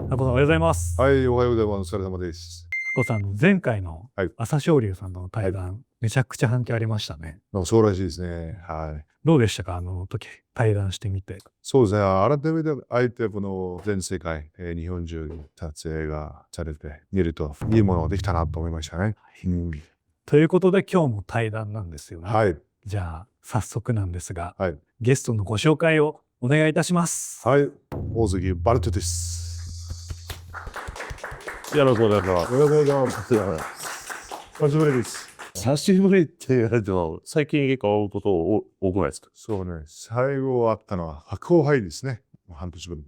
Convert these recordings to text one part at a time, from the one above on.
タコさんおはようございます。はい、おはようございます。お疲れ様です。タコさん、前回の朝青龍さんとの対談、めちゃくちゃ反響ありましたね。そうらしいですね。はい。どうでしたか、あの時対談してみて。そうですね。改めて相手この全世界、日本中に撮影がされて見るといいものができたなと思いましたね。ということで今日も対談なんですよね。はい。じゃあ早速なんですが、はい。ゲストのご紹介をお願いいたします。はい。大関バルトです。よろしくお願いします。おはようございます。久しぶりです。久しぶりって言われても、最近結構会うこと多くないですか？そうね。最後会ったのは白鵬杯ですね。半年ぶり。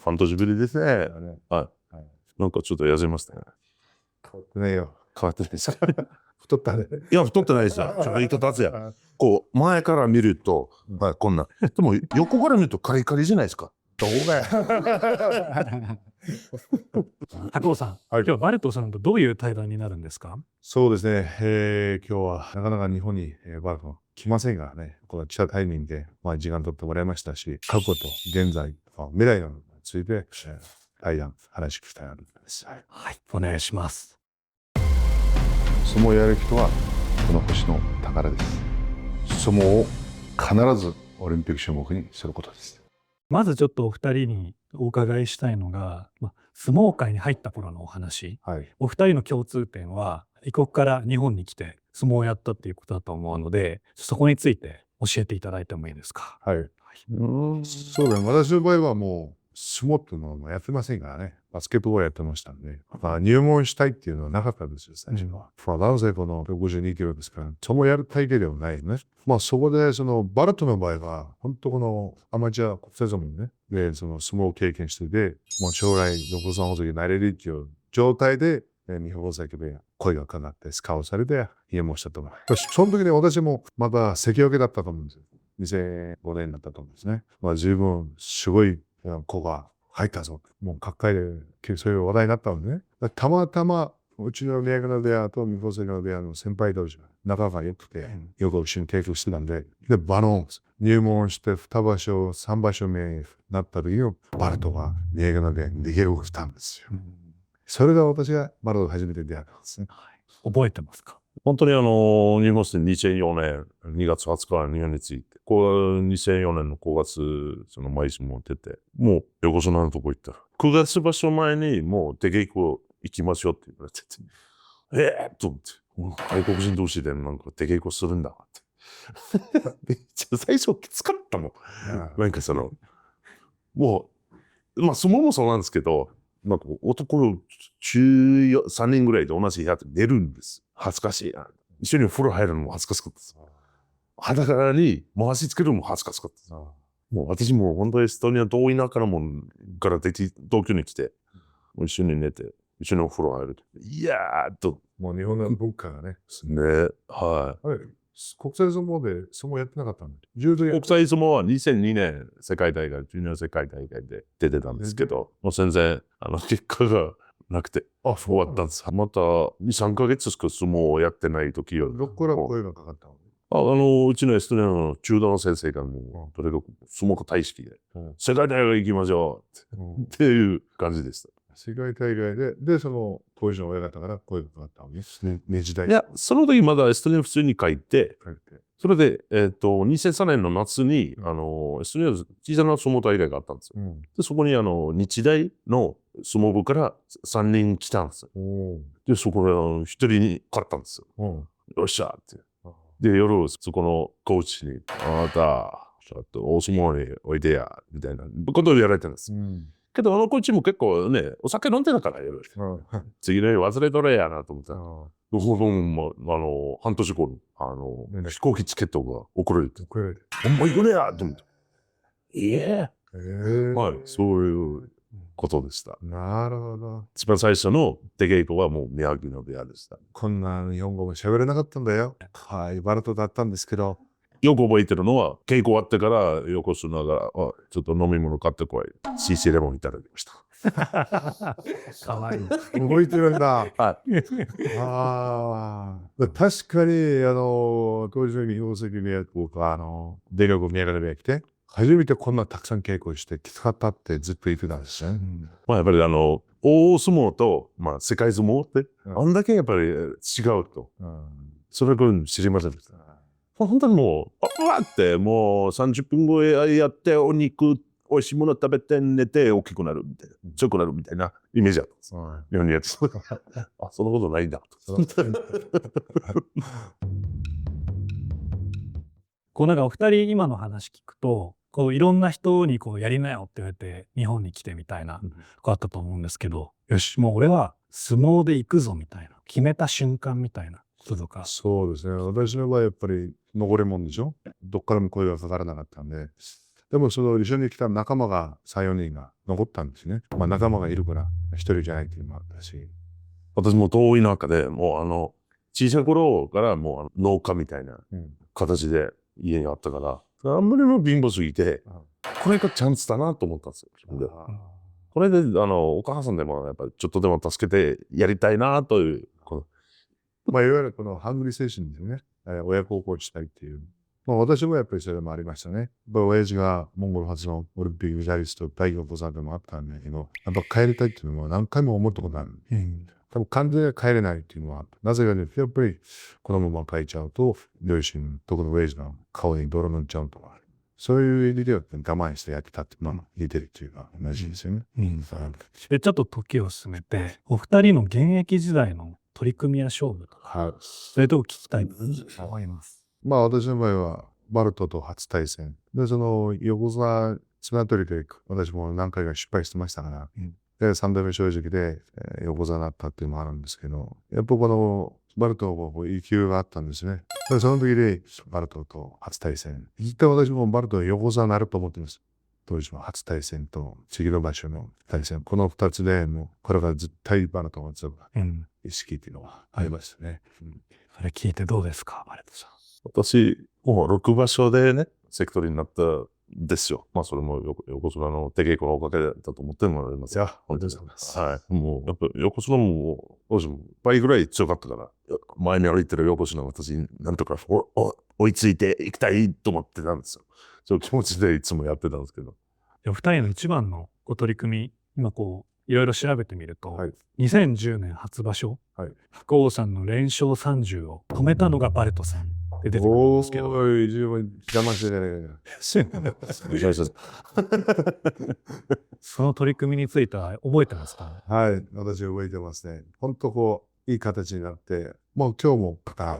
半年ぶりですね。はい。なんかちょっと痩せましたね。変わってないよ。変わってないですか？太ったね。いや、太ってないですよ。ちょっと言い方つや。こう、前から見ると、こんな。でも、横から見るとカリカリじゃないですか。どうだよ。タコさん、今日はバルトさんとどういう対談になるんですか？そうですね、今日はなかなか日本に、バルト来ませんがね、この来たタイミングで、時間取ってもらいましたし、過去と現在、未来について、対談、話したいです。はい、お願いします。相撲をやる人は、この星の宝です。相撲を必ずオリンピック種目にすることです。まずちょっとお二人にお伺いしたいのが、相撲界に入った頃のお話。はい。お二人の共通点は、異国から日本に来て相撲をやったっていうことだと思うので、そこについて教えていただいてもいいですか？はい。そうだね。私の場合はもう、相撲っていうのはやってませんからね。バスケットボールやってましたんで、入門したいっていうのはなかったですよ、最初は。なぜこの62キロですから、相撲やる体型ではないね。そこで、バルトの場合は、本当このアマチュア国際相撲ね、で、相撲を経験してて、将来、横綱大関になれるっていう状態で、日本大関で声がかかってスカウトされて入門したと思う。その時に私もまた関脇だったと思うんですよ。2005年だったと思うんですね。十分すごい子が入ったぞ。もう各界でそういう話題になったのね。たまたまうちの宮城野部屋と三保関の部屋の先輩同士が仲が良くて、よく一緒に稽古してたんで、入門して2場所、3場所目になった時にバルトが宮城野部屋に逃げ動いたんですよ。それが私がバルト初めて出会ったんですね。覚えてますか？本当に日本で2004年2月20日日本に着いて、2004年の5月、毎日も出て、もう横綱のとこ行ったら、9月場所前にもう出稽古行きましょうって言われてて、と思って、外国人同士でなんか出稽古するんだって。めっちゃ最初きつかったもん。なんかもう、相撲もそうなんですけど、なんか男13人ぐらいで同じ部屋で寝るんです。恥ずかしいな。一緒に風呂入るのも恥ずかしかったです。裸に回しつけるのも恥ずかしかったです。もう私も本当にエストニア遠い中から出て東京に来て、一緒に寝て、一緒にお風呂入る。いやーと。もう日本の文化がね。ね、はい。国際相撲で相撲やってなかったんだ。国際相撲は2002年世界大会、ジュニア世界大会で出てたんですけど、もう全然結果がなくて終わったんです。また2、3ヶ月しか相撲をやってない時よ。どこから声がかかったの？うちのエストニアの中道の先生がもうとにかく相撲が大好きで、世界大会行きましょうっていう感じでした。世界大会で、その当時の親方から声がかかったわけですね。明治大。いや、その時まだエストニア普通に帰って、それで、2003年の夏に、エストニア小さな相撲大会があったんですよ。で、そこに日大の相撲部から3人来たんですよ。で、そこで1人に勝ったんですよ。よっしゃって。で、夜、そこのコーチに、あなた、ちょっと大相撲においでや、みたいなことをやられてるんです。けど、コーチも結構ね、お酒飲んでたから夜。次の日忘れとれやなと思ったら、半年後に、飛行機チケットが送られて、ほんま行くねやと思って。はい、そういうことでした。なるほど。一番最初の出稽古はもう宮城野部屋でした。こんな日本語も喋れなかったんだよ。はい、バルトだったんですけど。よく覚えてるのは、稽古終わってから横綱が、ちょっと飲み物買ってこい。CC レモンいただきました。かわいい。覚えてるんだ。はい。確かに、当時の日本関のやつが、電力宮城の部屋来て、初めてこんなたくさん稽古してきつかったってずっと言ってたんですね。まあやっぱり大相撲と、まあ世界相撲って、あんだけやっぱり違うと。それく知りませんでした。本当にもう、うわってもう30分後やってお肉、美味しいもの食べて寝て大きくなるみたいな、強くなるみたいなイメージだったんです。日本のやつ。あ、そんなことないんだと。こうなんかお二人今の話聞くと、こういろんな人にこうやりなよって言われて日本に来てみたいなこうあったと思うんですけど、よし、もう俺は相撲で行くぞみたいな、決めた瞬間みたいなこととか。そうですね。私の場合やっぱり残りもんでしょ。どっからも声がかからなかったんで。でもその一緒に来た仲間が3、4人が残ったんですね。まあ仲間がいるから一人じゃないっていうのもあったし。私も遠い中でもう小さい頃からもう農家みたいな形で家にあったから、あんまりも貧乏すぎて、これがチャンスだなと思ったんですよ。これでお母さんでもやっぱちょっとでも助けてやりたいなという。まあいわゆるこのハングリー精神ですね。親孝行したいっていう。まあ私もやっぱりそれもありましたね。親父がモンゴル初のオリンピックメダリスト、大学補佐でもあったんだけど、やっぱ帰りたいっていうのも何回も思ったことある。多分完全に帰れないっていうのは、なぜかというと、やっぱりこのまま帰っちゃうと、両親、特に親父の顔に泥塗っちゃうとか、そういう意味では我慢してやってたって、まあ似てるっていうか、同じですよね。で、ちょっと時を進めて、お二人の現役時代の取り組みや勝負とか、そういうとこ聞きたいと思います。まあ私の場合は、バルトと初対戦。で、その横綱綱取りで私も何回か失敗してましたから、で、3代目正直で横綱になったっていうのもあるんですけど、やっぱこのバルトも勢いがあったんですね。で、その時でバルトと初対戦。実際私もバルト横綱になると思ってます。当時の初対戦と次の場所の対戦。この2つでもうこれから絶対バルトが強く意識っていうのはありましたね。それ聞いてどうですか、バルトさん。私、もう6場所でね、関取になったんですよ。まあ、それも横綱の手稽古のおかげだと思ってもらいます。いや、本当にそうです。はい。もう、やっぱ横綱も、当時も倍ぐらい強かったから、前に歩いてる横綱の私になんとか追いついていきたいと思ってたんですよ。そういう気持ちでいつもやってたんですけど。お二人の一番のご取り組み、今こう、いろいろ調べてみると、2010年初場所、白鵬さんの連勝30を止めたのがバルトさんで出てくるんですけど。十分邪魔してない。その取り組みについては覚えてますか？はい、私覚えてますね。本当こう、いい形になって、もう今日もか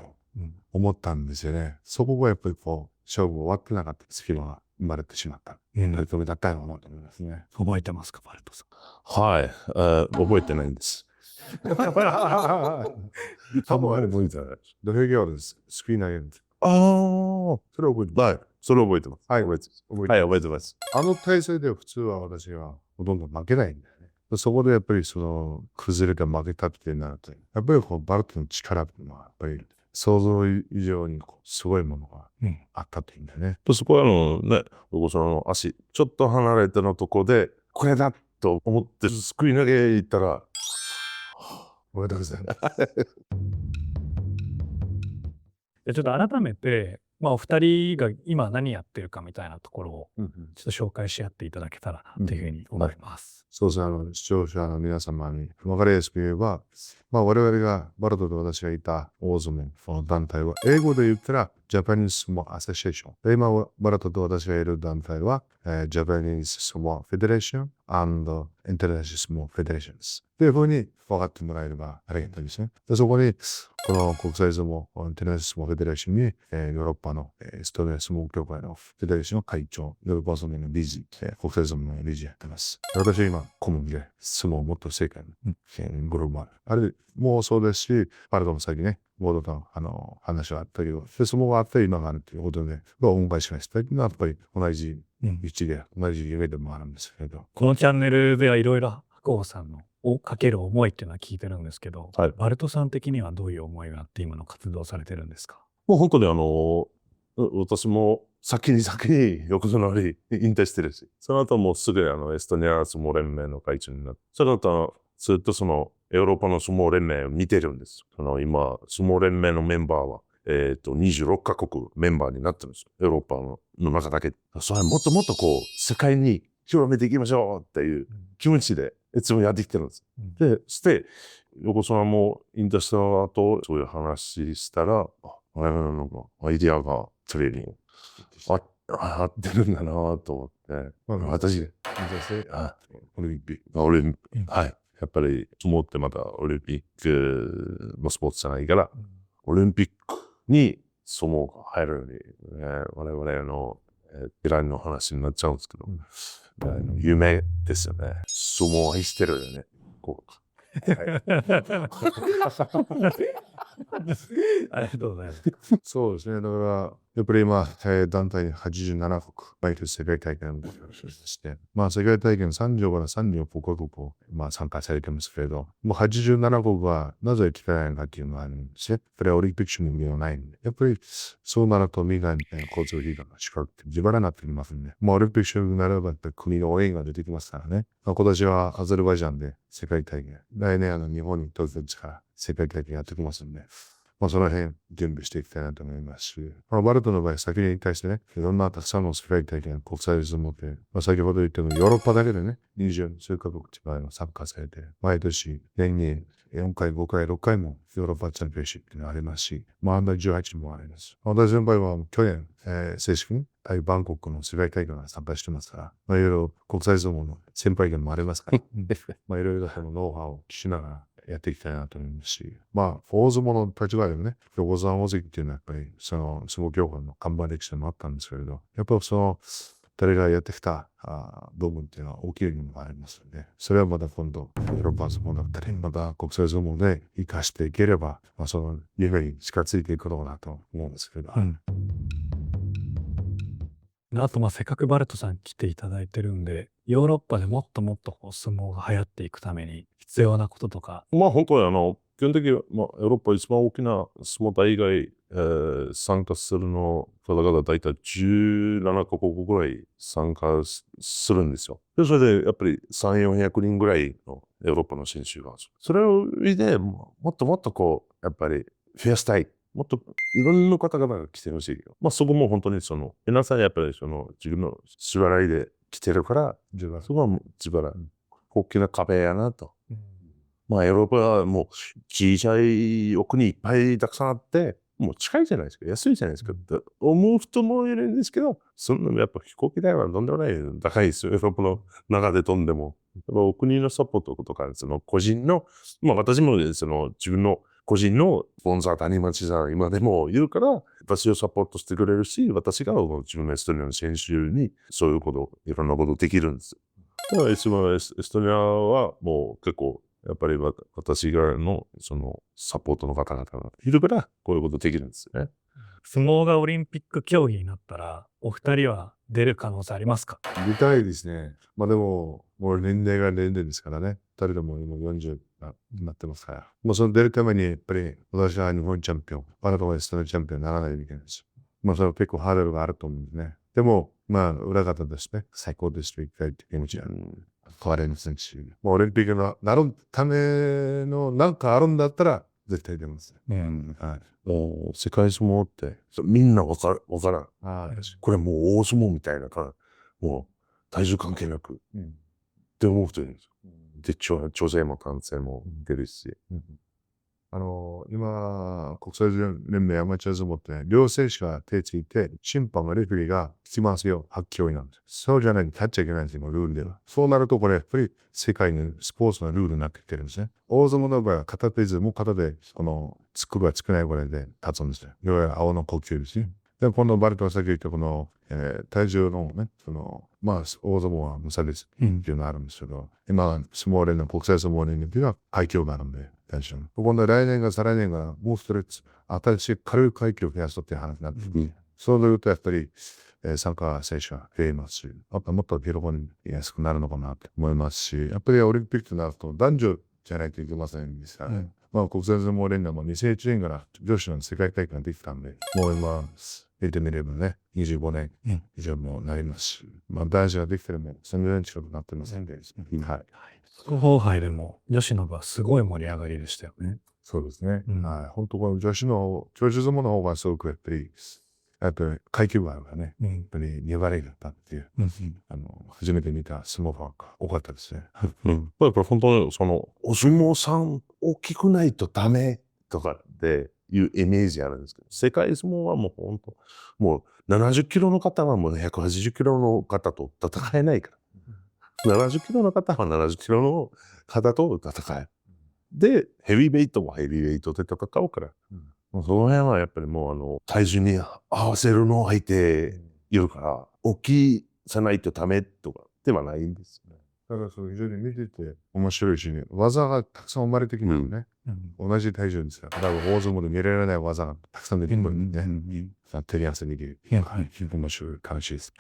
思ったんですよね。そこがやっぱりこう、勝負終わってなかった隙間が生まれてしまった。取り組みだったような思いますね。覚えてますか、バルトさん？はい、覚えてないんです。多分覚えてない。土俵際です。スクリーン投げるんです。ああ、それ覚えてます。はい、それ覚えてます。はい、覚えてます。あの体勢で普通は私はほとんど負けないんだよね。そこでやっぱりその崩れが負けたってなると、やっぱりこうバルトの力っていうのはやっぱり想像以上にすごいものがあったというんだよね。そこは横綱の足、ちょっと離れてのとこで、これだと思ってすくい投げ行ったら、おめでとうございます。ちょっと改めて、まあ、お二人が今何やってるかみたいなところをちょっと紹介し合っていただけたらなというふうに思います。そうですね、視聴者の皆様に分かりやすく言えば、まあ我々がバルトと私がいた大相撲の団体は、英語で言ったらジャパニーズ相撲アソシエーション。で、今バルトと私がいる団体は、ジャパニーズ相撲フェデレーション&インターナショナル相撲フェデレーションです。というふうに分かってもらえればありがたいですね。で、そこに、この国際相撲、インターナショナル相撲フェデレーションに、ヨーロッパのエストニア相撲協会のフェデレーションの会長、ヨーロッパ相撲の理事、国際相撲の理事やってます。私は今、顧問で相撲をもっと世界のグループもある。あれもうそうですし、バルトも先ね、ボードの話があったけど、で、相撲があって今があるということで、恩返しがしたいというのはやっぱり同じ道で、同じ夢でもあるんですけど。このチャンネルではいろいろ白鵬さんのかける思いっていうのは聞いてるんですけど、バルトさん的にはどういう思いがあって今の活動されてるんですか？もう本当に私も先に横綱に引退してるし、その後もうすぐエストニア相撲連盟の会長になって、その後ずっとそのヨーロッパの相撲連盟を見てるんです。今、相撲連盟のメンバーは26カ国メンバーになってるんですよ。ヨーロッパの中だけ。それはもっともっとこう、世界に広めていきましょうっていう気持ちでいつもやってきてるんです。で、そして、横澤も引退した後、そういう話したら、我々のアイディアがトレーニング合ってるんだなと思って、私で、オリンピック、はい。やっぱり、相撲ってまたオリンピックのスポーツじゃないから、オリンピックに相撲が入るように、我々の嫌いの話になっちゃうんですけど、夢ですよね。相撲を愛してるよね。こうありがとうございます。そうですね。だから、やっぱり今、団体87国、毎年世界大会をして、世界大会の30から35カ国を、参加されてますけれど、もう87国はなぜ来てないのかっていうのがあるんですよ。これはオリンピック種にはないんで。やっぱり、そうなるとみんな交通費が近くて自腹になってきますんで、オリンピック種になれば国の応援が出てきますからね。今年はアゼルバイジャンで世界大会、来年日本に東京から世界大会やってきますんで、その辺準備していきたいなと思いますし、バルトの場合、先に対してね、いろんなたくさんの世界大会、国際相撲って、先ほど言ったようにヨーロッパだけでね、20数カ国参加されて、毎年年に4回、5回、6回もヨーロッパチャンピオンシップっていうのがありますし、アンダー18もあります。私の場合は去年、正式にバンコクの世界大会に参加してますから、いろいろ国際相撲の先輩がもありますから、いろいろそのノウハウをしながら、やっていきたいなと思いますし、大相撲の立場でもね、横綱大関っていうのはやっぱり、その相撲協会の看板歴史でもあったんですけれど、やっぱその、誰がやってきた部分っていうのは大きいものがありますので、それはまた今度、ヨーロッパ相撲だったり、また国際相撲で活かしていければ、その夢に近づいていくのかなと思うんですけれど。あとせっかくバルトさん来ていただいてるんで、ヨーロッパでもっともっと相撲が流行っていくために必要なこととか。本当に基本的に、ヨーロッパ一番大きな相撲大会、参加するの方々大体17カ国ぐらい参加するんですよ。で、それでやっぱり300、400人ぐらいのヨーロッパの選手が。それを見て、もっともっとやっぱり増やしたい。もっといろんな方々が来てほしいよ。そこも本当に皆さんやっぱり自分の自腹で来てるから、そこは自腹。大きな壁やなと。ヨーロッパはもう小さいお国いっぱいたくさんあって、もう近いじゃないですか。安いじゃないですか。って思う人もいるんですけど、そんなやっぱ飛行機代はとんでもない高いですよ。ヨーロッパの中で飛んでも。お国のサポートとか、個人の、私も自分の個人のスポンサー谷町さん今でもいるから、私をサポートしてくれるし、私が自分のエストニアの選手にそういうこと、いろんなことできるんです。だからエストニアはもう結構、やっぱり私がのサポートの方々がいるから、こういうことできるんですよね。相撲がオリンピック競技になったら、お二人は出る可能性ありますか？見たいですね。でも、もう年齢が年齢ですからね。二人とも今40になってますから。その出るために、やっぱり私は日本チャンピオン、バルトはエストニアチャンピオンにならないといけないんですよ。それは結構ハードルがあると思うんですね。でも、裏方ですね。最高ですと言いたいって気持ちは変わりませんし、オリンピックのなるためのなんかあるんだったら、絶対出ます。世界相撲ってみんなわからん。これもう大相撲みたいなもう体重関係なくって思う人いるんですよ。で、女性も男性も出るし。今、国際連盟アマチュア相撲って、両選手が手ついて、審判がレフェリーが来ますよ、発狂になるんです。そうじゃないと立っちゃいけないんですよ、ルールでは。そうなると、これ、やっぱり世界のスポーツのルールになってきてるんですね。大相撲の場合は片手ず、もう片で、つくばつくないぐらいで立つんですよ。要は青の呼吸ですね。で、このバルトは先言った体重のね、大相撲は無差別っていうのがあるんですけど、今、相撲連の国際相撲連盟では階級があるんで、今度来年が再来年がもう一つ新しい軽い階級を増やすっていう話になって、そうするとやっぱり、参加選手が増えますし、もっと広がりやすくなるのかなと思いますし、やっぱりオリンピックとなると男女じゃないといけませんでしたね。国際相撲連盟も2001年から女子の世界大会ができたんで、もう今、見てみればね、25年以上もなりますし、男子ができてるも30年近くなってませんで、速報杯でも女子の部はすごい盛り上がりでしたよね。そうですね。うんはい。本当この女子相撲の方がすごくやっぱり階級がね、うんやっぱり粘りだったっていう、うん初めて見た相撲ファンが多かったですね。やっぱり本当にそのお相撲さん大きくないとダメとかっていうイメージあるんですけど、世界相撲はもう本当もう70キロの方はもう180キロの方と戦えないから、70キロの方は70キロの方と戦え。でヘビーウェイトはヘビーウェイトで戦うから、もうその辺はやっぱりもう体重に合わせるの相手いるから、大きさないとダメとかではないんですよね。だからそう非常に見てて面白いしね、技がたくさん生まれてきてるね。同じ体重ですよ。だから大相撲で見られない技がたくさん出てくるんでね。テレ朝にできる。面白い楽しいです。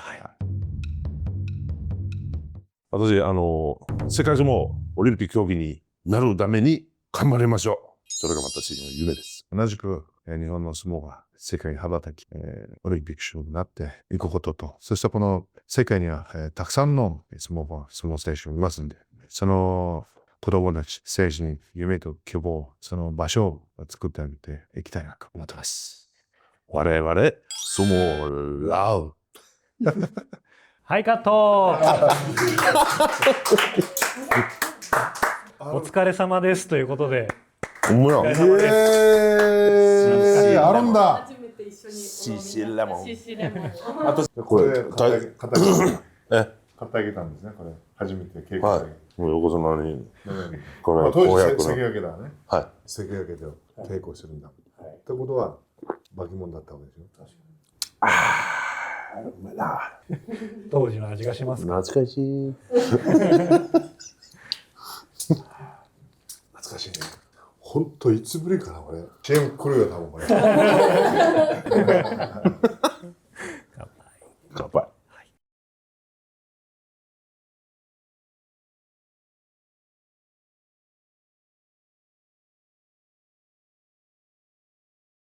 私世界相撲オリンピック競技になるために頑張りましょう。それが私の夢です。同じく日本の相撲が世界に羽ばたき、オリンピック種目になっていくことと、そしてこの世界には、たくさんの相撲選手がいますんで、その子供たち、選手に夢と希望、その場所を作ってあげていきたいなと思ってます。我々相撲ラウ。はい、カットお疲れ様ですということで。ほんまや。あるんだ。初めて一緒に CC レモン。CC レモン。あとこれ買ってあげたんですね。これ初めて稽古はい。もう横綱にこれ当公約の時関脇だね。はい。関脇で稽古するんだ。ってことは化け物だったわけですよ。当時の味がしますか。懐かしい。懐かしいね。ほんといつぶりかなこれ。CM 来るよ多分これ。